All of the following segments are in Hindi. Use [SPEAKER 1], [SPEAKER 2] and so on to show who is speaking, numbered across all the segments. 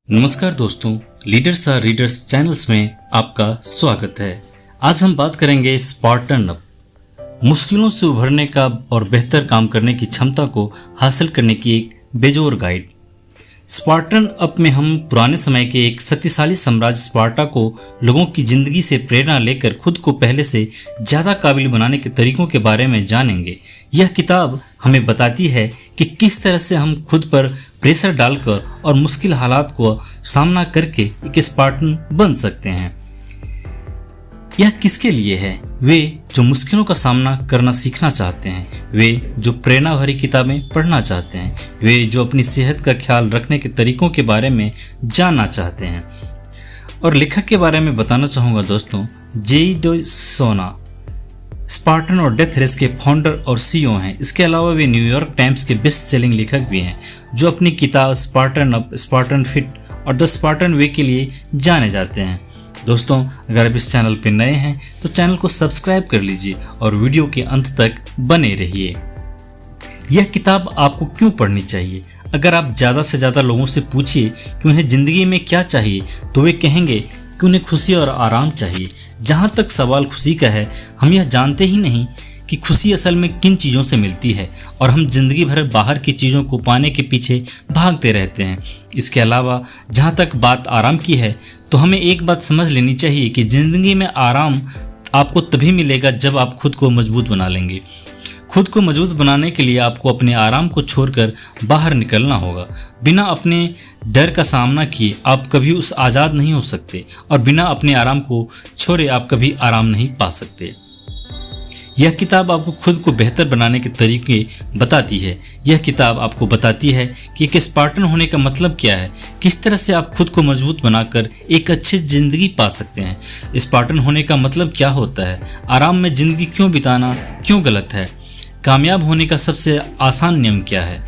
[SPEAKER 1] नमस्कार दोस्तों, लीडर्स आर रीडर्स चैनल्स में आपका स्वागत है। आज हम बात करेंगे स्पार्टन अप, मुश्किलों से उभरने का और बेहतर काम करने की क्षमता को हासिल करने की एक बेजोर गाइड। स्पार्टन अप में हम पुराने समय के एक शक्तिशाली साम्राज्य स्पार्टा को लोगों की जिंदगी से प्रेरणा लेकर खुद को पहले से ज़्यादा काबिल बनाने के तरीकों के बारे में जानेंगे। यह किताब हमें बताती है कि किस तरह से हम खुद पर प्रेशर डालकर और मुश्किल हालात को सामना करके एक स्पार्टन बन सकते हैं। यह किसके लिए है? वे जो मुश्किलों का सामना करना सीखना चाहते हैं, वे जो प्रेरणा भरी किताबें पढ़ना चाहते हैं, वे जो अपनी सेहत का ख्याल रखने के तरीकों के बारे में जानना चाहते हैं। और लेखक के बारे में बताना चाहूँगा दोस्तों, जेई डोसोना स्पार्टन और डेथ रेस के फाउंडर और सीईओ हैं। इसके अलावा वे न्यूयॉर्क टाइम्स के बेस्ट सेलिंग लेखक भी हैं, जो अपनी किताब स्पार्टन अप, स्पार्टन फिट और द स्पार्टन वे के लिए जाने जाते हैं। दोस्तों, अगर आप इस चैनल पर नए हैं तो चैनल को सब्सक्राइब कर लीजिए और वीडियो के अंत तक बने रहिए। यह किताब आपको क्यों पढ़नी चाहिए? अगर आप ज़्यादा से ज़्यादा लोगों से पूछिए कि उन्हें ज़िंदगी में क्या चाहिए, तो वे कहेंगे कि उन्हें खुशी और आराम चाहिए। जहाँ तक सवाल खुशी का है, हम यह जानते ही नहीं कि खुशी असल में किन चीज़ों से मिलती है और हम जिंदगी भर बाहर की चीज़ों को पाने के पीछे भागते रहते हैं। इसके अलावा जहाँ तक बात आराम की है, तो हमें एक बात समझ लेनी चाहिए कि ज़िंदगी में आराम आपको तभी मिलेगा जब आप खुद को मजबूत बना लेंगे। खुद को मजबूत बनाने के लिए आपको अपने आराम को छोड़कर बाहर निकलना होगा। बिना अपने डर का सामना किए आप कभी उस आज़ाद नहीं हो सकते, और बिना अपने आराम को छोड़े आप कभी आराम नहीं पा सकते। यह किताब आपको खुद को बेहतर बनाने के तरीके बताती है। यह किताब आपको बताती है कि एक स्पार्टन होने का मतलब क्या है, किस तरह से आप खुद को मजबूत बनाकर एक अच्छी जिंदगी पा सकते हैं। स्पार्टन होने का मतलब क्या होता है, आराम में जिंदगी क्यों बिताना क्यों गलत है, कामयाब होने का सबसे आसान नियम क्या है।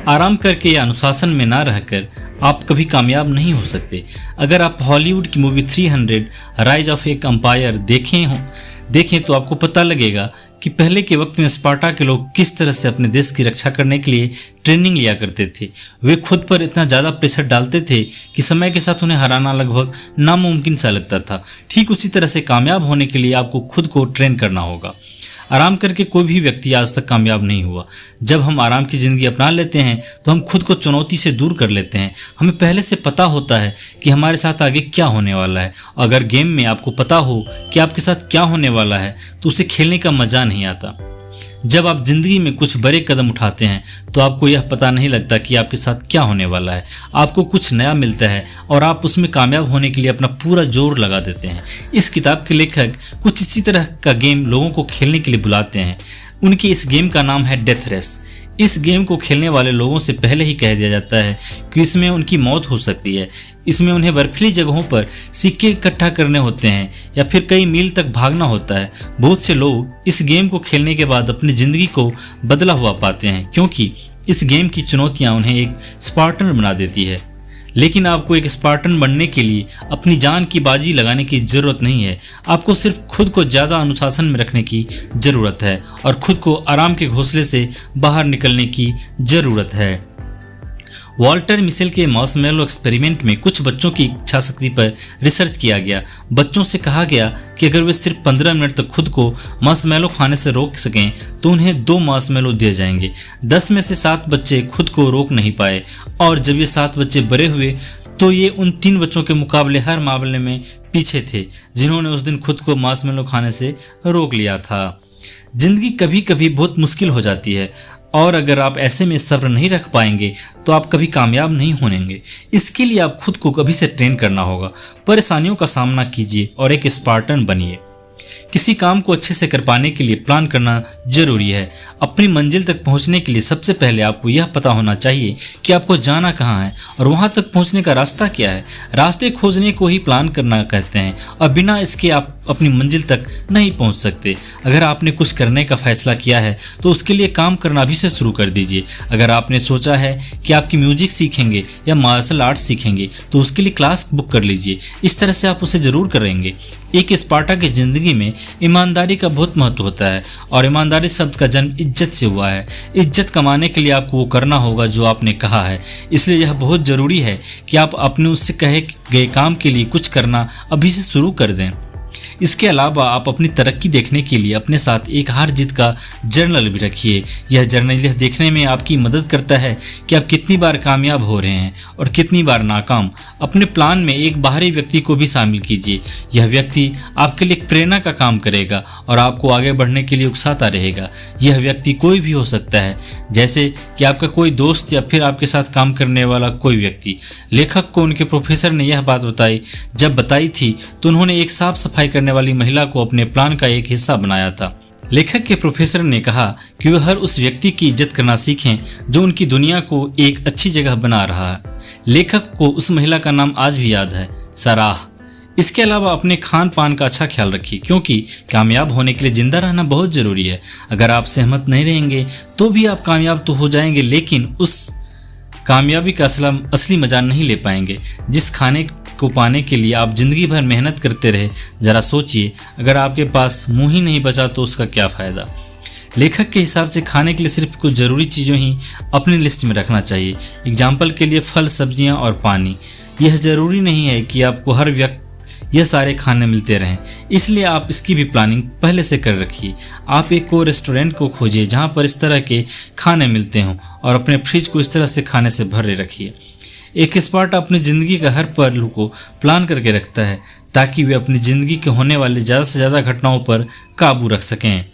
[SPEAKER 1] आराम करके या अनुशासन में ना रहकर आप कभी कामयाब नहीं हो सकते। अगर आप हॉलीवुड की मूवी 300 राइज ऑफ एक एम्पायर देखें तो आपको पता लगेगा कि पहले के वक्त में स्पार्टा के लोग किस तरह से अपने देश की रक्षा करने के लिए ट्रेनिंग लिया करते थे। वे खुद पर इतना ज़्यादा प्रेशर डालते थे कि समय के साथ उन्हें हराना लगभग नामुमकिन सा लगता था। ठीक उसी तरह से कामयाब होने के लिए आपको खुद को ट्रेन करना होगा। आराम करके कोई भी व्यक्ति आज तक कामयाब नहीं हुआ। जब हम आराम की ज़िंदगी अपना लेते हैं तो हम खुद को चुनौती से दूर कर लेते हैं। हमें पहले से पता होता है कि हमारे साथ आगे क्या होने वाला है। अगर गेम में आपको पता हो कि आपके साथ क्या होने वाला है, तो उसे खेलने का मज़ा नहीं आता। जब आप जिंदगी में कुछ बड़े कदम उठाते हैं तो आपको यह पता नहीं लगता कि आपके साथ क्या होने वाला है। आपको कुछ नया मिलता है और आप उसमें कामयाब होने के लिए अपना पूरा जोर लगा देते हैं। इस किताब के लेखक कुछ इसी तरह का गेम लोगों को खेलने के लिए बुलाते हैं। उनके इस गेम का नाम है डेथ रेस। इस गेम को खेलने वाले लोगों से पहले ही कह दिया जाता है कि इसमें उनकी मौत हो सकती है। इसमें उन्हें बर्फीली जगहों पर सिक्के इकट्ठा करने होते हैं या फिर कई मील तक भागना होता है। बहुत से लोग इस गेम को खेलने के बाद अपनी ज़िंदगी को बदला हुआ पाते हैं, क्योंकि इस गेम की चुनौतियां उन्हें एक स्पार्टन बना देती है। लेकिन आपको एक स्पार्टन बनने के लिए अपनी जान की बाजी लगाने की ज़रूरत नहीं है। आपको सिर्फ खुद को ज़्यादा अनुशासन में रखने की ज़रूरत है और खुद को आराम के घोंसले से बाहर निकलने की ज़रूरत है। वॉल्टर मिशेल के मार्शमैलो एक्सपेरिमेंट में कुछ बच्चों की इच्छा शक्ति पर रिसर्च किया गया। बच्चों से कहा गया कि अगर वे सिर्फ 15 मिनट तक खुद को मार्शमैलो खाने से रोक सकें तो उन्हें 2 मार्शमैलो दिए जाएंगे। 10 में से 7 बच्चे खुद को रोक नहीं पाए, और जब ये 7 बच्चे बड़े हुए तो ये उन 3 बच्चों के मुकाबले हर मामले में पीछे थे जिन्होंने उस दिन खुद को मार्शमैलो खाने से रोक लिया था। जिंदगी कभी कभी बहुत मुश्किल हो जाती है, और अगर आप ऐसे में सब्र नहीं रख पाएंगे तो आप कभी कामयाब नहीं होंगे। इसके लिए आप खुद को कभी से ट्रेन करना होगा। परेशानियों का सामना कीजिए और एक स्पार्टन बनिए। किसी काम को अच्छे से कर पाने के लिए प्लान करना जरूरी है। अपनी मंजिल तक पहुंचने के लिए सबसे पहले आपको यह पता होना चाहिए कि आपको जाना कहां है और वहां तक पहुंचने का रास्ता क्या है। रास्ते खोजने को ही प्लान करना कहते हैं, और बिना इसके आप अपनी मंजिल तक नहीं पहुंच सकते। अगर आपने कुछ करने का फैसला किया है तो उसके लिए काम करना अभी से शुरू कर दीजिए। अगर आपने सोचा है कि आपकी म्यूजिक सीखेंगे या मार्शल आर्ट सीखेंगे तो उसके लिए क्लास बुक कर लीजिए। इस तरह से आप उसे जरूर करेंगे। एक स्पार्टा की जिंदगी में ईमानदारी का बहुत महत्व होता है और ईमानदारी शब्द का जन्म इज्जत से हुआ है। इज्जत कमाने के लिए आपको वो करना होगा जो आपने कहा है, इसलिए यह बहुत ज़रूरी है कि आप अपने उससे कहे गए काम के लिए कुछ करना अभी से शुरू कर दें। इसके अलावा आप अपनी तरक्की देखने के लिए अपने साथ एक हार जीत का जर्नल भी रखिए। यह जर्नल यह देखने में आपकी मदद करता है कि आप कितनी बार कामयाब हो रहे हैं और कितनी बार नाकाम। अपने प्लान में एक बाहरी व्यक्ति को भी शामिल कीजिए। यह व्यक्ति आपके लिए एक प्रेरणा का काम करेगा और आपको आगे बढ़ने के लिए उकसाता रहेगा। यह व्यक्ति कोई भी हो सकता है, जैसे कि आपका कोई दोस्त या फिर आपके साथ काम करने वाला कोई व्यक्ति। लेखक को उनके प्रोफेसर ने यह बात जब बताई थी तो उन्होंने एक साफ सफाई करने वाली महिला को अपने प्लान का एक हिस्सा बनाया था। लेखक के प्रोफेसर ने कहा कि वे हर उस व्यक्ति की इज्जत करना सीखें जो उनकी दुनिया को एक अच्छी जगह बना रहा है। लेखक को उस महिला का नाम आज भी याद है, सराह। इसके अलावा अपने खान पान का अच्छा ख्याल रखिए, क्योंकि कामयाब होने के लिए जिंदा रहना बहुत जरूरी है। अगर आप सेहत नहीं रहेंगे तो भी आप कामयाब तो हो जाएंगे, लेकिन उस कामयाबी का असली मजा नहीं ले पाएंगे जिस खाने को पाने के लिए आप जिंदगी भर मेहनत करते रहे। जरा सोचिए, अगर आपके पास मुंह ही नहीं बचा तो उसका क्या फायदा। लेखक के हिसाब से खाने के लिए सिर्फ कुछ जरूरी चीज़ों ही अपनी लिस्ट में रखना चाहिए। एग्जाम्पल के लिए फल, सब्जियां और पानी। यह जरूरी नहीं है कि आपको हर वक्त यह सारे खाने मिलते रहें, इसलिए आप इसकी भी प्लानिंग पहले से कर रखिए। आप एक को रेस्टोरेंट को खोजिए जहां पर इस तरह के खाने मिलते हों और अपने फ्रिज को इस तरह से खाने से भरे रखिए। एक एक्सपर्ट अपनी ज़िंदगी का हर पहलू को प्लान करके रखता है ताकि वे अपनी ज़िंदगी के होने वाले ज़्यादा से ज़्यादा घटनाओं पर काबू रख सकें।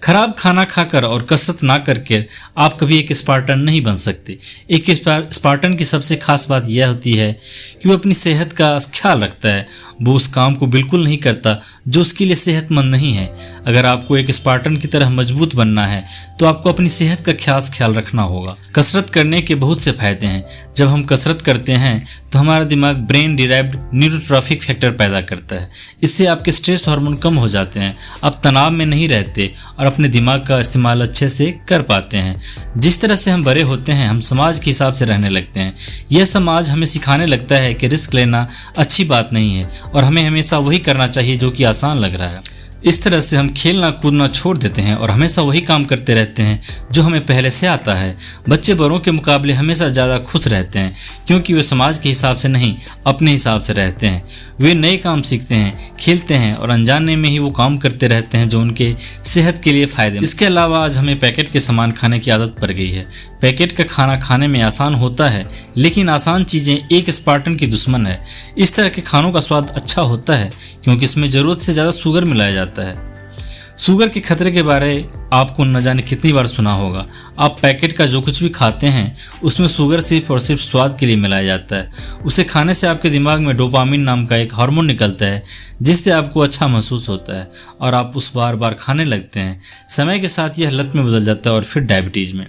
[SPEAKER 1] खराब खाना खाकर और कसरत ना करके आप कभी एक स्पार्टन नहीं बन सकते। एक स्पार्टन की सबसे खास बात यह होती है कि वो अपनी सेहत का ख्याल रखता है। वो उस काम को बिल्कुल नहीं करता जो उसके लिए सेहतमंद नहीं है। अगर आपको एक स्पार्टन की तरह मजबूत बनना है तो आपको अपनी सेहत का खास ख्याल रखना होगा। कसरत करने के बहुत से फायदे हैं। जब हम कसरत करते हैं तो हमारा दिमाग ब्रेन डिराइव्ड न्यूरोट्रॉफिक फैक्टर पैदा करता है। इससे आपके स्ट्रेस हार्मोन कम हो जाते हैं, आप तनाव में नहीं रहते और अपने दिमाग का इस्तेमाल अच्छे से कर पाते हैं। जिस तरह से हम बड़े होते हैं हम समाज के हिसाब से रहने लगते हैं। यह समाज हमें सिखाने लगता है कि रिस्क लेना अच्छी बात नहीं है और हमें हमेशा वही करना चाहिए जो कि आसान लग रहा है। इस तरह से हम खेलना कूदना छोड़ देते हैं और हमेशा वही काम करते रहते हैं जो हमें पहले से आता है। बच्चे बड़ों के मुकाबले हमेशा ज़्यादा खुश रहते हैं क्योंकि वे समाज के हिसाब से नहीं अपने हिसाब से रहते हैं। वे नए काम सीखते हैं, खेलते हैं और अनजाने में ही वो काम करते रहते हैं जो उनके सेहत के लिए फायदे। इसके अलावा आज हमें पैकेट के सामान खाने की आदत पड़ गई है। पैकेट का खाना खाने में आसान होता है, लेकिन आसान चीज़ें एक स्पार्टन की दुश्मन है। इस तरह के खानों का स्वाद अच्छा होता है क्योंकि इसमें ज़रूरत से ज़्यादा शुगर मिलाया जाता है। शुगर के खतरे के बारे आपको न जाने कितनी बार सुना होगा। आप पैकेट का जो कुछ भी खाते हैं उसमें शुगर सिर्फ और सिर्फ स्वाद के लिए मिलाया जाता है। उसे खाने से आपके दिमाग में डोपामिन नाम का एक हार्मोन निकलता है जिससे आपको अच्छा महसूस होता है और आप उस बार बार खाने लगते हैं। समय के साथ यह लत में बदल जाता है और फिर डायबिटीज़ में।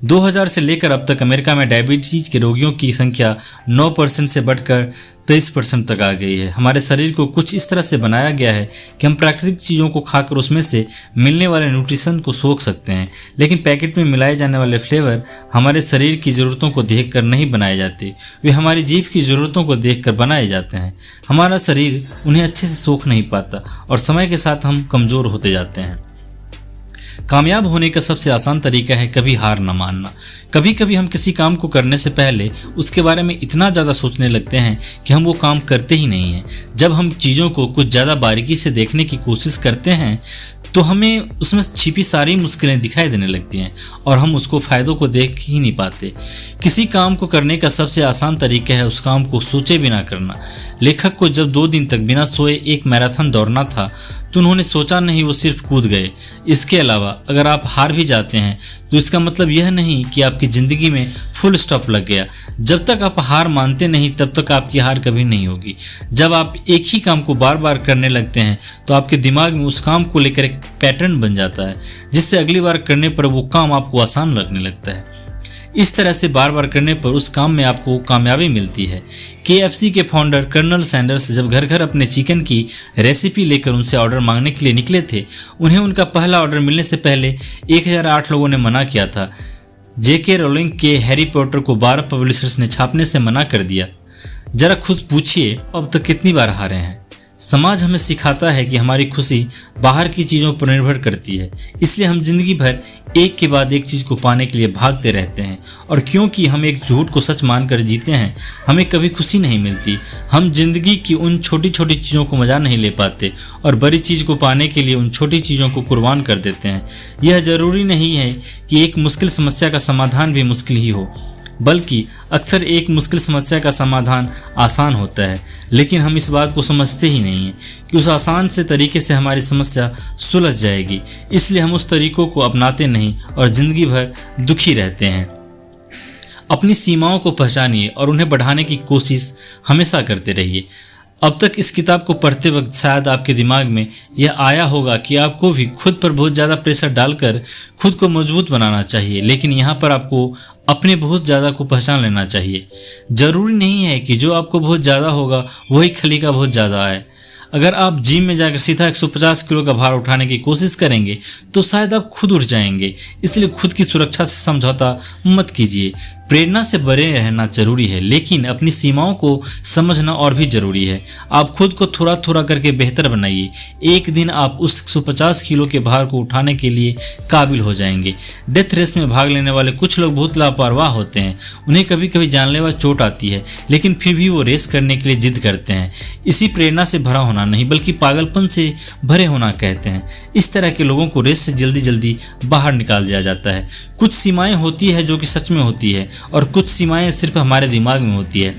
[SPEAKER 1] 2000 से लेकर अब तक अमेरिका में डायबिटीज के रोगियों की संख्या 9% से बढ़कर 23% तक आ गई है। हमारे शरीर को कुछ इस तरह से बनाया गया है कि हम प्राकृतिक चीज़ों को खाकर उसमें से मिलने वाले न्यूट्रिशन को सोख सकते हैं, लेकिन पैकेट में मिलाए जाने वाले फ्लेवर हमारे शरीर की ज़रूरतों को देखकर नहीं बनाए जाते, वे हमारी जीभ की ज़रूरतों को देखकर बनाए जाते हैं। हमारा शरीर उन्हें अच्छे से सोख नहीं पाता और समय के साथ हम कमज़ोर होते जाते हैं। कामयाब होने का सबसे आसान तरीका है कभी हार न मानना। कभी कभी हम किसी काम को करने से पहले उसके बारे में इतना ज़्यादा सोचने लगते हैं कि हम वो काम करते ही नहीं हैं। जब हम चीज़ों को कुछ ज़्यादा बारीकी से देखने की कोशिश करते हैं तो हमें उसमें छिपी सारी मुश्किलें दिखाई देने लगती हैं और हम उसको फ़ायदों को देख ही नहीं पाते। किसी काम को करने का सबसे आसान तरीका है उस काम को सोचे बिना करना। लेखक को जब 2 दिन तक बिना सोए एक मैराथन दौड़ना था तो उन्होंने सोचा नहीं, वो सिर्फ कूद गए। इसके अलावा अगर आप हार भी जाते हैं तो इसका मतलब यह नहीं कि आपकी ज़िंदगी में फुल स्टॉप लग गया। जब तक आप हार मानते नहीं तब तक आपकी हार कभी नहीं होगी। जब आप एक ही काम को बार बार करने लगते हैं तो आपके दिमाग में उस काम को लेकर एक पैटर्न बन जाता है जिससे अगली बार करने पर वो काम आपको आसान लगने लगता है। इस तरह से बार बार करने पर उस काम में आपको कामयाबी मिलती है। KFC के फाउंडर कर्नल सैंडर्स जब घर घर अपने चिकन की रेसिपी लेकर उनसे ऑर्डर मांगने के लिए निकले थे, उन्हें उनका पहला ऑर्डर मिलने से पहले 1008 लोगों ने मना किया था। JK रोलिंग के हैरी पॉटर को 12 पब्लिशर्स ने छापने से मना कर दिया। जरा खुद पूछिए अब तक कितनी बार हारे हैं। समाज हमें सिखाता है कि हमारी खुशी बाहर की चीज़ों पर निर्भर करती है, इसलिए हम जिंदगी भर एक के बाद एक चीज़ को पाने के लिए भागते रहते हैं। और क्योंकि हम एक झूठ को सच मानकर जीते हैं, हमें कभी खुशी नहीं मिलती। हम जिंदगी की उन छोटी छोटी चीज़ों को मजा नहीं ले पाते और बड़ी चीज़ को पाने के लिए उन छोटी चीज़ों को कुर्बान कर देते हैं। यह जरूरी नहीं है कि एक मुश्किल समस्या का समाधान भी मुश्किल ही हो, बल्कि अक्सर एक मुश्किल समस्या का समाधान आसान होता है, लेकिन हम इस बात को समझते ही नहीं हैं कि उस आसान से तरीके से हमारी समस्या सुलझ जाएगी। इसलिए हम उस तरीकों को अपनाते नहीं और जिंदगी भर दुखी रहते हैं। अपनी सीमाओं को पहचानिए और उन्हें बढ़ाने की कोशिश हमेशा करते रहिए। अब तक इस किताब को पढ़ते वक्त शायद आपके दिमाग में यह आया होगा कि आपको भी खुद पर बहुत ज़्यादा प्रेशर डालकर खुद को मजबूत बनाना चाहिए, लेकिन यहाँ पर आपको अपने बहुत ज़्यादा को पहचान लेना चाहिए। जरूरी नहीं है कि जो आपको बहुत ज़्यादा होगा वही खली का बहुत ज़्यादा है। अगर आप जिम में जाकर सीधा 150 किलो का भार उठाने की कोशिश करेंगे तो शायद आप खुद उठ जाएंगे। इसलिए खुद की सुरक्षा से समझौता मत कीजिए। प्रेरणा से बने रहना जरूरी है, लेकिन अपनी सीमाओं को समझना और भी जरूरी है। आप खुद को थोड़ा थोड़ा करके बेहतर बनाइए। एक दिन आप उस 150 किलो के भार को उठाने के लिए काबिल हो जाएंगे। डेथ रेस में भाग लेने वाले कुछ लोग बहुत लापरवाह होते हैं। उन्हें कभी कभी जानलेवा चोट आती है, लेकिन फिर भी वो रेस करने के लिए जिद करते हैं। इसी प्रेरणा से भरा होना नहीं, बल्कि पागलपन से भरे होना कहते हैं। इस तरह के लोगों को रेस से जल्दी जल्दी बाहर निकाल दिया जाता है। कुछ सीमाएं होती है जो कि सच में होती है और कुछ सीमाएं सिर्फ हमारे दिमाग में होती है।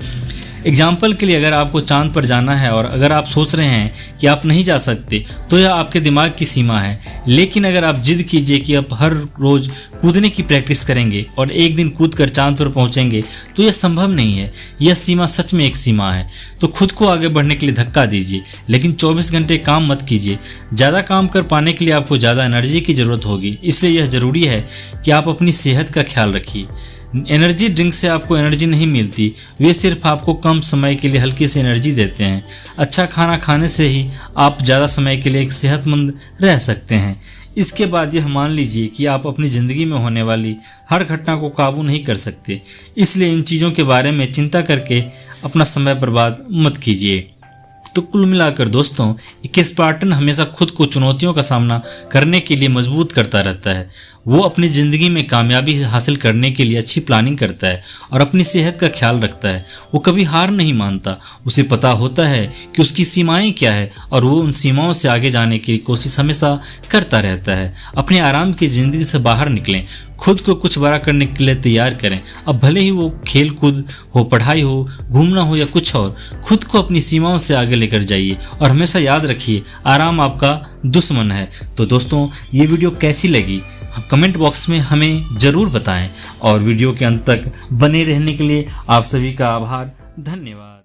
[SPEAKER 1] एग्जाम्पल के लिए, अगर आपको चांद पर जाना है और अगर आप सोच रहे हैं कि आप नहीं जा सकते, तो यह आपके दिमाग की सीमा है। लेकिन अगर आप जिद कीजिए कि आप हर रोज कूदने की प्रैक्टिस करेंगे और एक दिन कूद कर चांद पर पहुंचेंगे, तो यह संभव नहीं है। यह सीमा सच में एक सीमा है। तो खुद को आगे बढ़ने के लिए धक्का दीजिए, लेकिन 24 घंटे काम मत कीजिए। ज़्यादा काम कर पाने के लिए आपको ज़्यादा एनर्जी की ज़रूरत होगी। इसलिए यह ज़रूरी है कि आप अपनी सेहत का ख्याल रखिए। एनर्जी ड्रिंक से आपको एनर्जी नहीं मिलती, वे सिर्फ आपको कम समय के लिए हल्की सी एनर्जी देते हैं। अच्छा खाना खाने से ही आप ज़्यादा समय के लिए एक सेहतमंद रह सकते हैं। इसके बाद यह मान लीजिए कि आप अपनी ज़िंदगी में होने वाली हर घटना को काबू नहीं कर सकते। इसलिए इन चीज़ों के बारे में चिंता करके अपना समय बर्बाद मत कीजिए। तो कुल मिलाकर दोस्तों, एक स्पार्टन हमेशा खुद को चुनौतियों का सामना करने के लिए मजबूत करता रहता है। वो अपनी ज़िंदगी में कामयाबी हासिल करने के लिए अच्छी प्लानिंग करता है और अपनी सेहत का ख्याल रखता है। वो कभी हार नहीं मानता। उसे पता होता है कि उसकी सीमाएं क्या है और वो उन सीमाओं से आगे जाने की कोशिश हमेशा करता रहता है। अपने आराम की ज़िंदगी से बाहर निकलें, खुद को कुछ बड़ा करने के लिए तैयार करें। अब भले ही वो खेल कूद हो, पढ़ाई हो, घूमना हो या कुछ और, खुद को अपनी सीमाओं से आगे लेकर जाइए और हमेशा याद रखिए, आराम आपका दुश्मन है। तो दोस्तों, ये वीडियो कैसी लगी कमेंट बॉक्स में हमें ज़रूर बताएं और वीडियो के अंत तक बने रहने के लिए आप सभी का आभार, धन्यवाद।